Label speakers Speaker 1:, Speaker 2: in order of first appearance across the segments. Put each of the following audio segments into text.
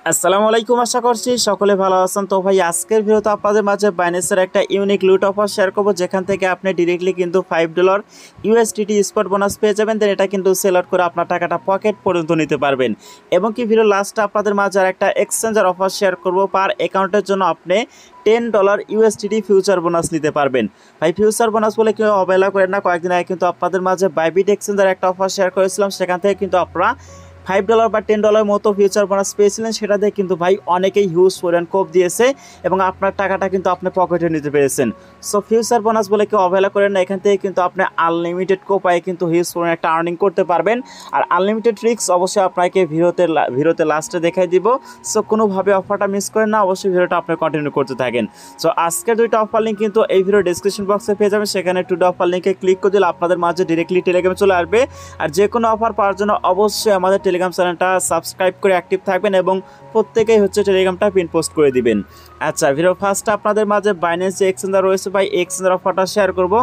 Speaker 1: আসসালামু আলাইকুম, আশা করছি সকলে ভালো আছেন। তো ভাই আজকের ভিডিওতে আপনাদের মাঝে বাইন্যান্সের একটা ইউনিক লুট অফার শেয়ার করব, যেখান থেকে আপনি ডিরেক্টলি কিন্তু $5 ইউএসডিটি স্পট বোনাস পেয়ে যাবেন। দেন এটা কিন্তু সেল আউট করে আপনার টাকাটা পকেট পর্যন্ত নিতে পারবেন। এবং কি ভিডিও লাস্টে আপনাদের মাঝে আর একটা এক্সচেঞ্জার অফার শেয়ার করব, পার অ্যাকাউন্টের জন্য আপনি $10 ইউএসডিটি ফিউচার বোনাস নিতে পারবেন। ভাই ফিউচার বোনাস বলে কেউ অবহেলা করেন না। কয়েকদিন আগে কিন্তু আপনাদের মাঝে বাইবিট এক্সচেঞ্জার একটা অফার শেয়ার করেছিলাম, সেখান থেকে কিন্তু আপনারা $5 বা $10 মতো ফিউচার বোনাস পেয়েছিলেন। সেটা দিয়ে কিন্তু ভাই অনেকেই হিউজ পরিমাণ কোপ দিয়েছে এবং আপনার টাকাটা কিন্তু আপনি পকেটে নিতে পেরেছেন। সো ফিউচার বোনাস বলে কেউ অবহেলা করেন না। এখান থেকে কিন্তু আপনি আনলিমিটেড কোপায় কিন্তু হিউজ পরিমাণ একটা আর্নিং করতে পারবেন। আর আনলিমিটেড ট্রিক্স অবশ্যই আপনাকে ভিডিওতে লাস্টে দেখাই দিব। সো কোনোভাবে অফারটা মিস করেন না, অবশ্যই ভিডিওটা আপনি কন্টিনিউ করতে থাকেন। সো আজকের দুইটা অফার লিঙ্ক কিন্তু এই ভিডিও ডিসক্রিপশন বক্সে পেয়ে যাবেন। সেখানে টুডে অফার লিঙ্কে ক্লিক করে দিলে আপনাদের মাঝে ডিরেক্টলি টেলিগ্রামে চলে আসবে। আর যে কোনো অফার পাওয়ার জন্য অবশ্যই আমাদের টেলিগ্রাম চ্যানেলটা সাবস্ক্রাইব করে অ্যাক্টিভ থাকবেন এবং প্রত্যেকেই টেলিগ্রামটা পিন পোস্ট করে দিবেন। আচ্ছা, ভিডিও ফার্স্টে আপনাদের মাঝে বাইন্যান্স যে এক্সচেঞ্জার রয়েছে ভাই এক্সচেঞ্জার অফারটা শেয়ার করব।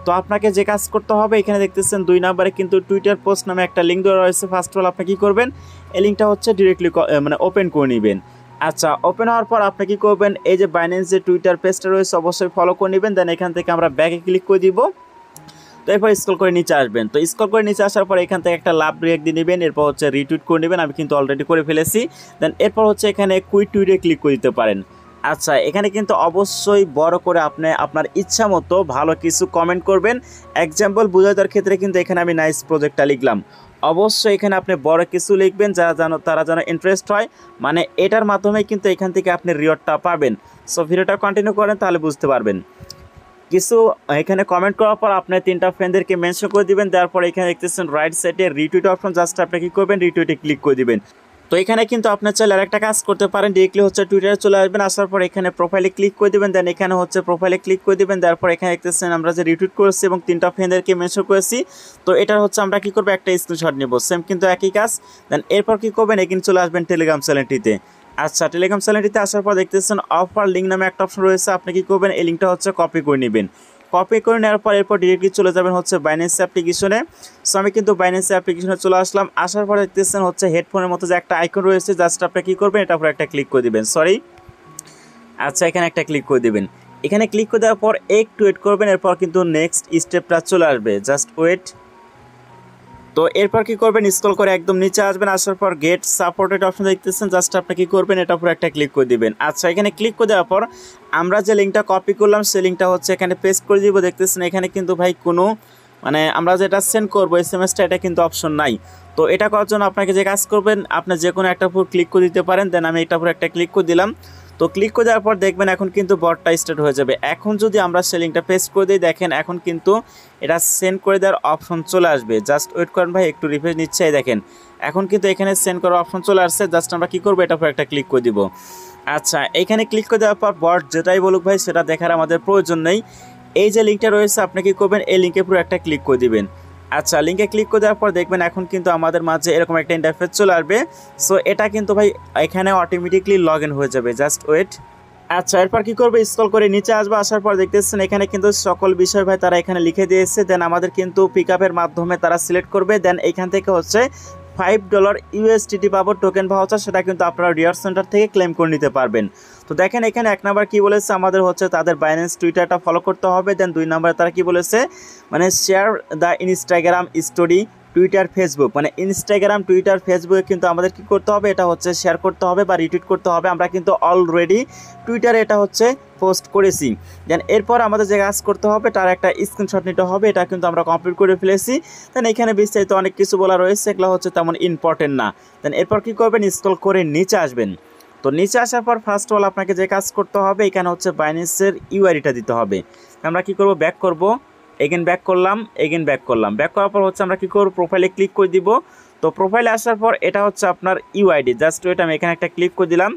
Speaker 1: তো আপনাকে যে কাজ করতে হবে, এখানে দেখতেছেন 2 নম্বরে কিন্তু টুইটার পোস্ট নামে একটা লিঙ্ক দেওয়া রয়েছে। ফার্স্ট অফ অল আপনি কী করবেন, এই লিঙ্কটা ডিরেক্টলি ওপেন করে নেবেন। আচ্ছা, ওপেন হওয়ার পর আপনি কী করবেন, এই যে বাইন্যান্স যে টুইটার পেজটা রয়েছে অবশ্যই ফলো করে নেবেন। দেন এখান থেকে আমরা ব্যাকে ক্লিক করে দিব। তো এরপর স্ক্রল করে নিচে আসবেন। তো স্ক্রল করে নিচে আসার পর এখান থেকে একটা লাভ রিঅ্যাক্ট দিয়ে নেবেন। এরপর রিটুইট করে নেবেন। আমি কিন্তু অলরেডি করে ফেলেছি। দেন এরপর এখানে কুইট টুইটে ক্লিক করে দিতে পারেন। আচ্ছা, এখানে কিন্তু অবশ্যই বড় করে আপনি আপনার ইচ্ছা মতো ভালো কিছু কমেন্ট করবেন। এক্সাম্পল বোঝায় দেওয়ার ক্ষেত্রে কিন্তু এখানে আমি নাইস প্রজেক্টটা লিখলাম। অবশ্যই এখানে আপনি বড় কিছু লিখবেন তারা যেন ইন্টারেস্ট হয়, মানে এটার মাধ্যমে কিন্তু এখান থেকে আপনি রিওয়ার্ডটা পাবেন। সো ভিডিওটা কন্টিনিউ করেন, তাহলে বুঝতে পারবেন। কিছু এখানে কমেন্ট করার পর আপনি 3টা ফ্রেন্ডদেরকে মেনশন করে দিবেন। তারপর এখানে দেখতেছেন রাইট সাইডে রিটুইট অপশন, জাস্ট আপনি কী করবেন, রিটুইটে ক্লিক করে দিবেন। তো এখানে কিন্তু আপনার চাইলে আরেকটা কাজ করতে পারেন, ডিরেক্টলি টুইটারে চলে আসবেন। আসার পর এখানে প্রোফাইলে ক্লিক করে দেবেন। দেন এখানে প্রোফাইলে ক্লিক করে দেবেন। তারপর এখানে দেখতেছেন আমরা যে রিটুইট করেছি এবং 3টা ফ্রেন্ডদেরকে মেনশন করেছি। তো এটা আমরা কী করবো, একটা স্ক্রিনশট নেব, সেম কিন্তু একই কাজ। দেন এরপর কী করবেন, এখানে চলে আসবেন টেলিগ্রাম চ্যানেলটিতে। আচ্ছা, টেলিগ্রাম চ্যানেলটিতে আসার পর দেখতেছেন অফার লিঙ্ক নামে একটা অপশন রয়েছে। আপনি কী করবেন, এই লিঙ্কটা কপি করে নেবেন। কপি করে নেওয়ার পর এরপর ডিরেক্টলি চলে যাবেন বাইন্যান্স অ্যাপ্লিকেশনে। সো আমি কিন্তু বাইন্যান্স অ্যাপ্লিকেশনে চলে আসলাম। আসার পর দেখতেছেন হেডফোনের মতো যে একটা আইকন রয়েছে, জাস্ট আপনি কী করবেন, এটার উপর একটা ক্লিক করে দিবেন। আচ্ছা, এখানে একটা ক্লিক করে দিবেন। এখানে ক্লিক করে দেওয়ার পর একটু ওয়েট করবেন। এরপর কিন্তু নেক্সট স্টেপটা চলে আসবে, জাস্ট ওয়েট। তো এরপর কী করবেন, স্ক্রল করে একদম নিচে আসবেন। আসার পর গেট সাপোর্টেড অপশন দেখতেছেন, জাস্ট আপনি কী করবেন, এটার উপর একটা ক্লিক করে দিবেন। আচ্ছা, এখানে ক্লিক করে দেওয়ার পর আমরা যে লিঙ্কটা কপি করলাম সেই লিঙ্কটা এখানে পেস্ট করে দিব। দেখতেছেন এখানে কিন্তু ভাই কোনো আমরা যেটা সেন্ড করবো এসএমএসটা, এটা কিন্তু অপশন নাই। তো এটা করার জন্য আপনাকে যে কাজ করবেন, আপনি যে কোনো একটা উপর ক্লিক করে দিতে পারেন। দেন আমি এটার উপর একটা ক্লিক করে দিলাম। তো ক্লিক করে দেওয়ার পর দেখবেন এখন কিন্তু বটটা স্টার্ট হয়ে যাবে। এখন যদি আমরা সেই লিঙ্কটা পেস্ট করে দিই, দেখেন এখন কিন্তু এটা সেন্ড করে দেওয়ার অপশন চলে আসবে। জাস্ট ওয়েট করেন ভাই, একটু রিফ্রেশ নিচ্ছে। দেখেন এখন কিন্তু এখানে সেন্ড করার অপশন চলে আসছে। জাস্ট আমরা কী করবো, এটার উপর একটা ক্লিক করে দিব। আচ্ছা, এখানে ক্লিক করে দেওয়ার পর বট যেটাই বলুক ভাই সেটা দেখার আমাদের প্রয়োজন নেই। এই যে লিঙ্কটা রয়েছে আপনি কী করবেন, এই লিঙ্কে পুরো একটা ক্লিক করে দিবেন। আচ্ছা, লিঙ্কে ক্লিক করে দেওয়ার পর দেখবেন এখন কিন্তু আমাদের মাঝে এরকম একটা ইন্টারফেস চলে আসবে। সো এটা কিন্তু ভাই এখানে অটোমেটিকলি লগ ইন হয়ে যাবে, জাস্ট ওয়েট। আচ্ছা, এরপর কী করবে, স্ক্রল করে নিচে আসবে। আসার পর দেখতেছেন এখানে কিন্তু সকল বিষয় ভাই তারা এখানে লিখে দিয়েছে। দেন আমাদের কিন্তু পিক আপের মাধ্যমে তারা সিলেক্ট করবে। দেন এখান থেকে $5 ইউএসডিটি পাবো টোকেন ভাউচার, সেটা কিন্তু আপনারা রিওয়ার্ড সেন্টার থেকে ক্লেম করে নিতে পারবেন। তো দেখেন এখানে 1 নাম্বার কী বলেছে, আমাদের তাদের বাইন্যান্স টুইটারটা ফলো করতে হবে। দেন 2 নাম্বারে তারা কী বলেছে, share the Instagram story Twitter Facebook, Instagram Twitter ফেসবুকে কিন্তু আমাদের কী করতে হবে, এটা শেয়ার করতে হবে বা রিটুইট করতে হবে। আমরা কিন্তু অলরেডি টুইটারে এটা পোস্ট করেছি। দেন এরপর আমাদের যে কাজ করতে হবে, তার একটা স্ক্রিনশট নিতে হবে। এটা কিন্তু আমরা কমপ্লিট করে ফেলেছি। দেন এখানে বিস্তারিত অনেক কিছু বলা রয়েছে, এগুলো তেমন ইম্পর্টেন্ট না। দেন এরপর কী করবেন, স্ক্রল করে নিচে আসবেন। তো নিচে আসার পর ফার্স্ট অল আপনাকে যে কাজ করতে হবে, এখানে বাইন্যান্সের ইউআইডিটা দিতে হবে। আমরা কী করব, ব্যাক করব, এগেন ব্যাক করলাম, ব্যাক করার পর আমরা কী করব, প্রোফাইলে ক্লিক করে দিব। তো প্রোফাইলে আসার পর এটা আপনার ইউআইডি, জাস্ট ওয়েট, আমি এখানে একটা ক্লিক করে দিলাম,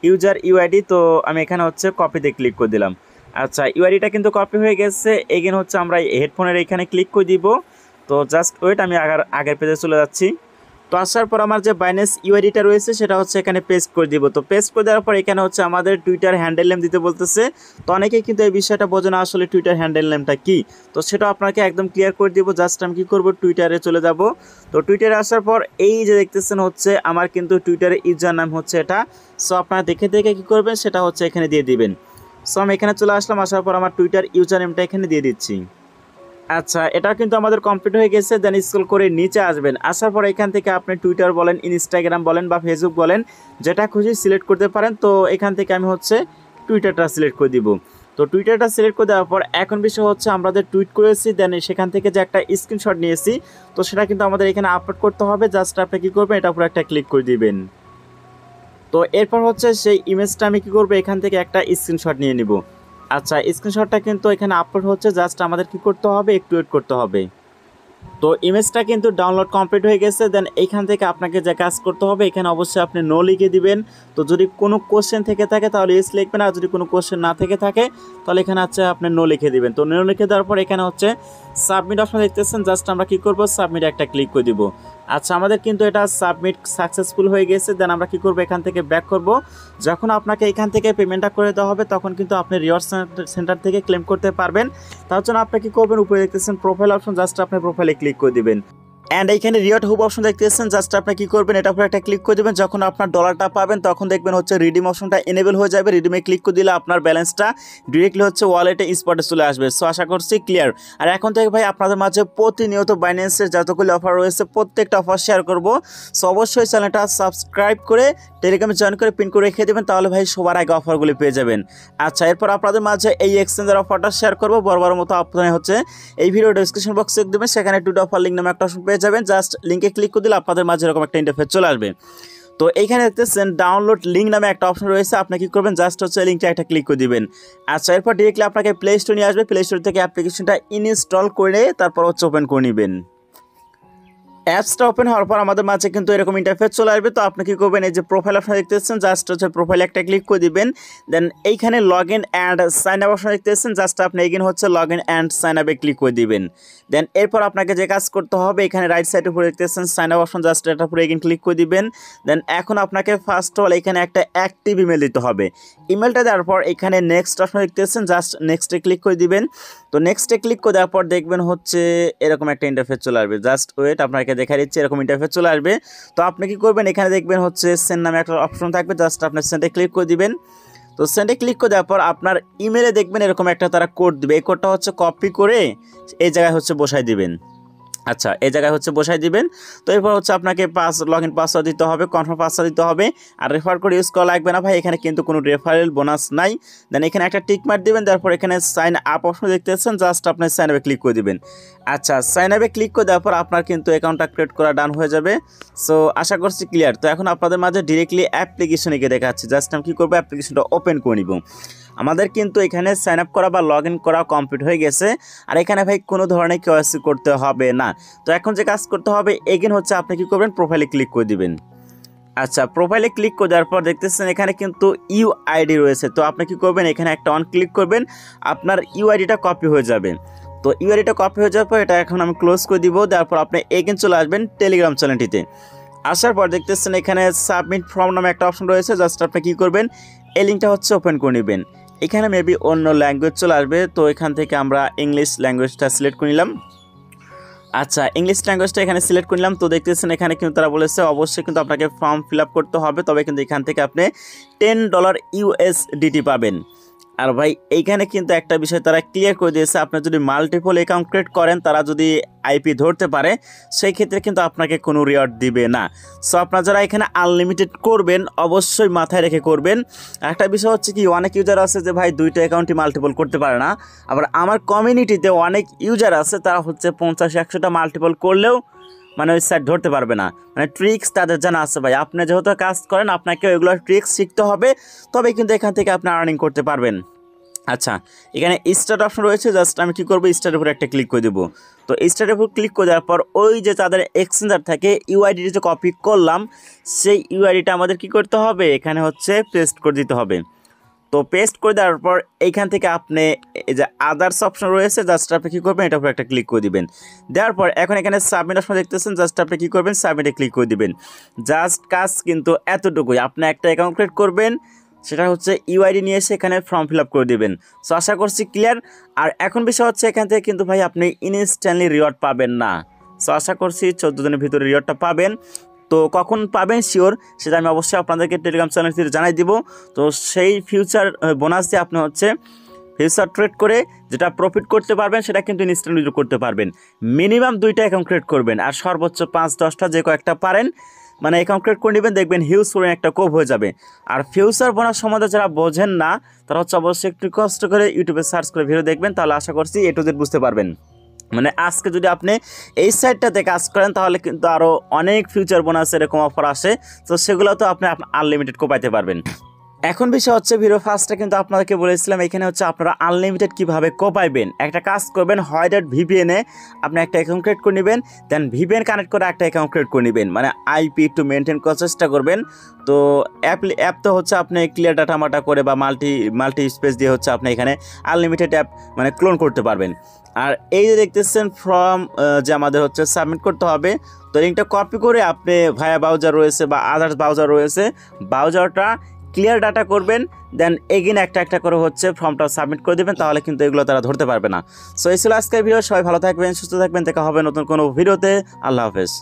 Speaker 1: ইউজার ইউআইডি। তো আমি এখানে কপিতে ক্লিক করে দিলাম। আচ্ছা, ইউআইডিটা কিন্তু কপি হয়ে গেছে। এগেন আমরা হেডফোনের এখানে ক্লিক করে দিব। তো জাস্ট ওয়েট, আমি আগের পেজে চলে যাচ্ছি। তো আসার পর আমার যে বাইন্যান্স ইউআইডিটা রয়েছে সেটা হচ্ছে এখানে পেস্ট করে দিব। তো পেস্ট করে দেওয়ার পর এখানে হচ্ছে আমাদের টুইটার হ্যান্ডেল নেম দিতে বলতেছে। তো অনেকেই কিন্তু এই বিষয়টা বোঝে না আসলে টুইটার হ্যান্ডেল নেমটা কি। তো সেটা আপনাকে একদম ক্লিয়ার করে দিব। জাস্ট আমি কী করবো, টুইটারে চলে যাব। তো টুইটারে আসার পর এই যে দেখতেছেন হচ্ছে আমার কিন্তু টুইটারের ইউজার নাম হচ্ছে এটা। সো আপনারা দেখে দেখে কী করবেন সেটা হচ্ছে এখানে দিয়ে দিবেন। সো আমি এখানে চলে আসলাম, আসার পর আমার টুইটার ইউজার নেমটা এখানে দিয়ে দিচ্ছি। আচ্ছা, এটা কিন্তু আমাদের কমপ্লিট হয়ে গেছে। দেন স্ক্রল করে নিচে আসবেন, আসার পর এখান থেকে আপনি টুইটার বলেন, ইনস্টাগ্রাম বলেন বা ফেসবুক বলেন, যেটা খুশি সিলেক্ট করতে পারেন। তো এখান থেকে আমি হচ্ছে টুইটারটা সিলেক্ট করে দিব। তো টুইটারটা সিলেক্ট করে দেওয়ার পর এখন বিষয় হচ্ছে আমরা যে টুইট করেছি দেন সেখান থেকে যে একটা স্ক্রিনশট নিয়েছি, তো সেটা কিন্তু আমাদের এখানে আপলোড করতে হবে। জাস্ট আপনি কী করবেন, এটা উপরে একটা ক্লিক করে দিবেন। তো এরপর হচ্ছে সেই ইমেজটা আমি কী করবো, এখান থেকে একটা স্ক্রিনশট নিয়ে নিব। আচ্ছা, স্ক্রিনশটটা কিন্তু এখানে আপলোড হচ্ছে, জাস্ট আমাদের কি করতে হবে, একটু ওয়েট করতে হবে। তো ইমেজটা কিন্তু ডাউনলোড কমপ্লিট হয়ে গেছে। দেন এইখান থেকে আপনাকে যে কাজ করতে হবে, এখানে অবশ্যই আপনি নো লিখে দিবেন। তো যদি কোনো কোশ্চেন থেকে থাকে তাহলে ইয়েস লিখবেন, আর যদি কোনো কোশ্চেন না থেকে থাকে তাহলে এখানে হচ্ছে আপনি নো লিখে দিবেন। তো নো লিখে দেওয়ার পর এখানে হচ্ছে সাবমিট অপশন দেখতেছেন, জাস্ট আমরা কী করবো, সাবমিট একটা ক্লিক করে দিব। আচ্ছা, আমাদের কিন্তু এটা সাবমিট সাকসেসফুল হয়ে গেছে। দেন আমরা কী করবো, এখান থেকে ব্যাক করব। যখন আপনাকে এখান থেকে পেমেন্টটা করে দেওয়া হবে তখন কিন্তু আপনি রিওয়ার্ড সেন্টার থেকে ক্লেম করতে পারবেন। তার জন্য আপনি কী করবেন, উপরে দেখতেছেন প্রোফাইল অপশন, জাস্ট আপনি প্রোফাইলে ক্লিক করে দিবেন। অ্যান্ড এইখানে রিওয়ার্ড হুব অপশন দেখতেছেন, জাস্ট আপনি কী করবেন, এটা উপরে একটা ক্লিক করে দেবেন। যখন আপনার ডলারটা পাবেন তখন দেখবেন হচ্ছে রিডিম অপশনটা এনেবল হয়ে যাবে। রিডিমে ক্লিক করে দিলে আপনার ব্যালেন্সটা ডিরেক্টলি হচ্ছে ওয়ালেটে স্পটে চলে আসবে। সো আশা করছি ক্লিয়ার। আর এখন থেকে ভাই আপনাদের মাঝে প্রতিনিয়ত বাইন্যান্সের যতগুলো অফার রয়েছে প্রত্যেকটা অফার শেয়ার করব। সো অবশ্যই চ্যানেলটা সাবস্ক্রাইব করে টেলিগ্রামে জয়েন করে পিন করে রেখে দেবেন, তাহলে ভাই সবার আগে অফারগুলি পেয়ে যাবেন। আচ্ছা, এরপর আপনাদের মাঝে এই এক্সচেঞ্জের অফারটা শেয়ার করবো। বরাবর মতো আপনারা হচ্ছে এই ভিডিও ডেসক্রিপশন বক্সে দেবেন, সেখানে টুডে অফার লিঙ্ক নামে একটা অপশন পেয়ে যাবেন। জাস্ট লিঙ্কে ক্লিক করে দিলে আপনাদের মাঝে এরকম একটা ইন্টারফেস চলে আসবে। তো এইখানে দেখতেছেন ডাউনলোড লিঙ্ক নামে একটা অপশন রয়েছে, আপনি কি করবেন, জাস্ট হচ্ছে লিঙ্কটা একটা ক্লিক করে দিবেন। আচ্ছা, এরপর ডিরেক্টলি আপনাকে প্লে স্টোর নিয়ে আসবে। প্লে স্টোর থেকে অ্যাপ্লিকেশনটা ইনস্টল করে তারপর হচ্ছে ওপেন করে নেবেন। অ্যাপসটা ওপেন হওয়ার পর আমাদের মাঝে কিন্তু এরকম ইন্টারফেস চলে আসবে। তো আপনি কী করবেন, এই যে প্রোফাইল অপশন দেখতেছেন, জাস্ট হচ্ছে প্রোফাইলে একটা ক্লিক করে দিবেন। দেন এইখানে log in and sign up option দেখতেছেন, জাস্ট আপনি এগিন হচ্ছে লগ ইন অ্যান্ড সাইন আপে ক্লিক করে দিবেন। দেন এরপর আপনাকে যে কাজ করতে হবে, এখানে রাইট সাইডে উপরে দেখতেছেন সাইন আপ অপশন, জাস্ট এটা উপরে এগিন ক্লিক করে দিবেন। দেন এখন আপনাকে ফার্স্ট অল এখানে একটা অ্যাক্টিভ ইমেল দিতে হবে। ইমেলটা দেওয়ার পর এখানে নেক্সট অপশন দেখতেছেন, জাস্ট নেক্সটে ক্লিক করে দিবেন। তো নেক্সটে ক্লিক করে দেওয়ার পর দেখবেন হচ্ছে এরকম একটা ইন্টারফেস চলে আসবে। জাস্ট ওয়েট, আপনাকে দেখা দিচ্ছে এরকম ইন্টারফেস চলে আসবে। তো আপনি কি করবেন, এখানে দেখবেন হচ্ছে সেন্ড নামে একটা অপশন থাকবে, জাস্ট আপনি সেন্ডে ক্লিক করে দিবেন। তো সেন্ডে ক্লিক করে দেওয়ার পর আপনার ইমেলে দেখবেন এরকম একটা তারা কোড দিবে। এই কোডটা হচ্ছে কপি করে এই জায়গায় হচ্ছে বসাই দিবেন। আচ্ছা, এই জায়গায় হচ্ছে বসাই দিবেন। তো এরপর হচ্ছে আপনাকে লগ ইন পাসওয়ার্ড দিতে হবে, কনফার্ম পাসওয়ার্ড দিতে হবে। আর রেফার কোড ইউজ করা লাগবে না ভাই, এখানে কিন্তু কোনো রেফারেল বোনাস নাই। দেন এখানে একটা টিক মার্ক দিবেন, তারপর এখানে সাইন আপ অপশন দেখতেছেন, জাস্ট আপনি সাইন আপে ক্লিক করে দিবেন। আচ্ছা, সাইন আপে ক্লিক করে দেওয়ার পর আপনার কিন্তু অ্যাকাউন্টটা ক্রিয়েট করা ডান হয়ে যাবে। সো আশা করছি ক্লিয়ার। তো এখন আপনাদের মাঝে ডিরেক্টলি অ্যাপ্লিকেশনে গিয়ে দেখাচ্ছি। জাস্ট আমি কী করবো, অ্যাপ্লিকেশনটা ওপেন করে নিব। আমাদের কিন্তু এখানে সাইন আপ করা বা লগ ইন করা কমপ্লিট হয়ে গেছে। আর এখানে ভাই কোনো ধরনের কেওয়াইসি করতে হবে না। তো এখন যে কাজ করতে হবে, এগেন হচ্ছে আপনি কী করবেন, প্রোফাইলে ক্লিক করে দিবেন। আচ্ছা, প্রোফাইলে ক্লিক করে দেওয়ার পর দেখতেছেন এখানে কিন্তু ইউআইডি রয়েছে। তো আপনি কী করবেন, এখানে একটা অন ক্লিক করবেন, আপনার ইউআইডিটা কপি হয়ে যাবে। তো ইউআইডিটা কপি হয়ে যাওয়ার পর এটা এখন আমি ক্লোজ করে দিব। তারপর আপনি এগেন চলে আসবেন টেলিগ্রাম চ্যানেলটিতে। আসার পর দেখতেছেন এখানে সাবমিট ফর্ম নামে একটা অপশন রয়েছে, জাস্ট আপনি কী করবেন, এই লিঙ্কটা হচ্ছে ওপেন করে নেবেন। এখানে মেবি অন্য ল্যাঙ্গুয়েজ চলে আসবে, তো এখান থেকে আমরা ইংলিশ ল্যাঙ্গুয়েজটা সিলেক্ট করে নিলাম। আচ্ছা, ইংলিশ ল্যাঙ্গুয়েজটা এখানে সিলেক্ট করে নিলাম। তো দেখতেছেন এখানে কিন্তু তারা বলেছে অবশ্যই কিন্তু আপনাকে ফর্ম ফিল আপ করতে হবে, তবে কিন্তু এখান থেকে আপনি $10 USDT পাবেন। আর ভাই এইখানে কিন্তু একটা বিষয় তারা ক্লিয়ার করে দিয়েছে, আপনি যদি মাল্টিপল অ্যাকাউন্ট ক্রিয়েট করেন, তারা যদি আইপি ধরতে পারে সেই ক্ষেত্রে কিন্তু আপনাকে কোনো রিওয়ার্ড দিবে না। সো আপনারা যারা এখানে আনলিমিটেড করবেন অবশ্যই মাথায় রেখে করবেন। একটা বিষয় হচ্ছে কি, অনেক ইউজার আছে যে ভাই দুইটা অ্যাকাউন্টই মাল্টিপল করতে পারে না। আবার আমার কমিউনিটিতে অনেক ইউজার আছে তারা হচ্ছে 50-100টা মাল্টিপল করলেও মানে ওই সাইট ধরতে পারবে না। মানে ট্রিক্স তাদের জানা আছে ভাই। আপনি যেহেতু কাজ করেন আপনাকে ওইগুলো ট্রিক্স শিখতে হবে, তবে কিন্তু এখান থেকে আপনি আর্নিং করতে পারবেন। আচ্ছা, এখানে স্টার্ট অপশন রয়েছে, জাস্ট আমি কী করবো, স্টার্টের উপরে একটা ক্লিক করে দেবো। তো স্টার্টের উপর ক্লিক করে দেওয়ার পর ওই যে তাদের এক্সচেঞ্জার থেকে ইউআইডিটা যে কপি করলাম সেই ইউআইডিটা আমাদের কী করতে হবে, এখানে হচ্ছে পেস্ট করে দিতে হবে। তো পেস্ট করে দেওয়ার পর এইখান থেকে আপনি এই যে আদার্স অপশন রয়েছে, জাস্ট আপনি কী করবেন এটার উপর একটা ক্লিক করে দিবেন। দেওয়ার পর এখন এখানে সাবমিট অপশন দেখতেছেন, জাস্ট আপনি কী করবেন সাবমিটে ক্লিক করে দিবেন। জাস্ট কাজ কিন্তু এতটুকুই, আপনি একটা অ্যাকাউন্ট ক্রিয়েট করবেন, সেটা হচ্ছে ইউআইডি নিয়ে এসে এখানে ফর্ম ফিল আপ করে দেবেন। সো আশা করছি ক্লিয়ার। আর এখন বিষয় হচ্ছে এখান থেকে কিন্তু ভাই আপনি ইনস্ট্যান্টলি রিওয়ার্ড পাবেন না। সো আশা করছি 14 দিনের ভিতরে রিওয়ার্ডটা পাবেন। তো কখন পাবেন শিওর সেটা আমি অবশ্যই আপনাদেরকে টেলিগ্রাম চ্যানেল থেকে জানাই দিব। তো সেই ফিউচার বোনাস দিয়ে আপনি হচ্ছে ফিউচার ট্রেড করে যেটা প্রফিট করতে পারবেন সেটা কিন্তু ইনস্ট্যান্ট উইথড্র করতে পারবেন। মিনিমাম 2টা অ্যাকাউন্ট ক্রিয়েট করবেন আর সর্বোচ্চ 5-10টা যে কয়েকটা পারেন মানে অ্যাকাউন্ট ক্রিয়েট করে নেবেন, দেখবেন হিউজ পরিমাণ একটা কোভ হয়ে যাবে। আর ফিউচার বোনাস সম্বন্ধে যারা বোঝেন না তারা হচ্ছে অবশ্যই একটু কষ্ট করে ইউটিউবে সার্চ করে ভিডিও দেখবেন, তাহলে আশা করছি A to Z বুঝতে পারবেন। মানে আজকে যদি আপনি এই সাইটটাতে কাজ করেন তাহলে কিন্তু আরও অনেক ফিউচার বোনাস এরকম অফার আসে, তো সেগুলো তো আপনি আনলিমিটেড কোপাইতে পারবেন। এখন বিষয় হচ্ছে ভিডিও ফার্স্টে কিন্তু আপনাদেরকে বলেছিলাম এখানে হচ্ছে আপনারা আনলিমিটেড কীভাবে কোপাইবেন। একটা কাজ করবেন, হয় ভিপিএনে আপনি একটা অ্যাকাউন্ট ক্রিয়েট করে নেবেন, দেন ভিপিএন কানেক্ট করে একটা অ্যাকাউন্ট ক্রিয়েট করে নেবেন, মানে আইপি একটু মেনটেন করার চেষ্টা করবেন। তো অ্যাপ তো হচ্ছে আপনি ক্লিয়ার ডাটা মাটা করে বা মাল্টি স্পেস দিয়ে হচ্ছে আপনি এখানে আনলিমিটেড অ্যাপ মানে ক্লোন করতে পারবেন। আর এই যে দেখতেছেন ফর্ম যে আমাদের হচ্ছে সাবমিট করতে হবে, তো লিঙ্কটা কপি করে আপনি ভায়া ব্রাউজার রয়েছে বা আদার্স ব্রাউজার রয়েছে, ব্রাউজারটা ক্লিয়ার ডাটা করবেন, দেন এগেন একটা করে হচ্ছে ফর্মটা সাবমিট করে দেবেন, তাহলে কিন্তু এগুলো তারা ধরতে পারবে না। সো এই ছিল আজকের ভিডিও। সবাই ভালো থাকবেন, সুস্থ থাকবেন, দেখা হবে নতুন কোনো ভিডিওতে। আল্লাহ হাফেজ।